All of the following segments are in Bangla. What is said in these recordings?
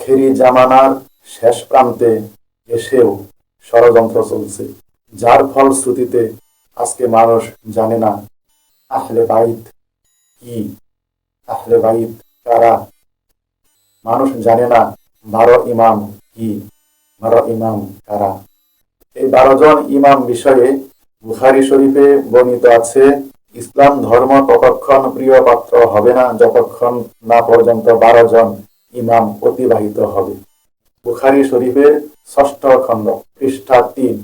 আখেরি জামানার শেষ প্রান্তে এসেও ষড়যন্ত্র চলছে, যার ফলশ্রুতিতে আজকে মানুষ জানে না আহলে বাইত কি, আহলে বাইত কারা। মানুষ জানে না 12 ইমাম কি, 12 ইমাম কারা। এই 12 জন ইমাম বিষয়ে বুখারী শরীফে বর্ণিত আছে, ইসলাম ধর্ম ততক্ষণ প্রিয় পাত্র হবে না যতক্ষণ না পর্যন্ত 12 জন ইমাম অতিবাহিত হবে। বুখারী শরীফের 6ষ্ঠ খণ্ড, পৃষ্ঠা 3।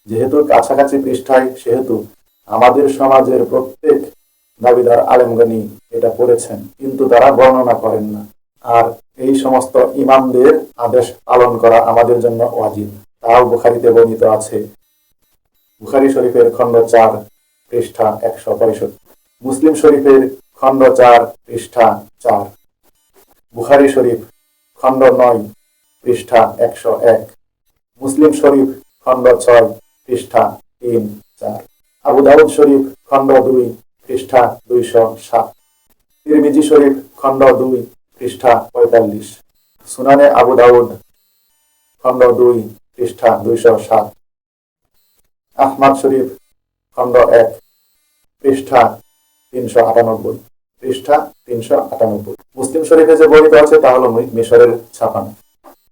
যেহেতু কাছাকাছি পৃষ্ঠায়, সেহেতু আমাদের সমাজের প্রত্যেক দাবিদার আলেমগণি এটা পড়েছেন, কিন্তু তারা বর্ণনা করেন না। আর এই সমস্ত ইমামদের আদেশ পালন করা আমাদের জন্য ওয়াজিব, তাও বুখারীতে বর্ণিত আছে। বুখারী শরীফের খণ্ড 4, পৃষ্ঠা 165। মুসলিম শরীফের খণ্ড 4, পৃষ্ঠা 4। বুখারী শরীফ খণ্ড 9, পৃষ্ঠা 101। মুসলিম শরীফ খণ্ড 6, পৃষ্ঠা 3, 4। আবু দাউদ শরীফ খণ্ড 2, পৃষ্ঠা 207। তিরমিজি শরীফ খণ্ড 2, পৃষ্ঠা 45। সুনানে আবু দাউদ খণ্ড 2, পৃষ্ঠা 207। আহমদ শরীফ খণ্ড 1, পৃষ্ঠা 398, পৃষ্ঠা 398। মুসলিম শরীফে যে বর্ণিত আছে তা হলো মিশরের ছাপানো।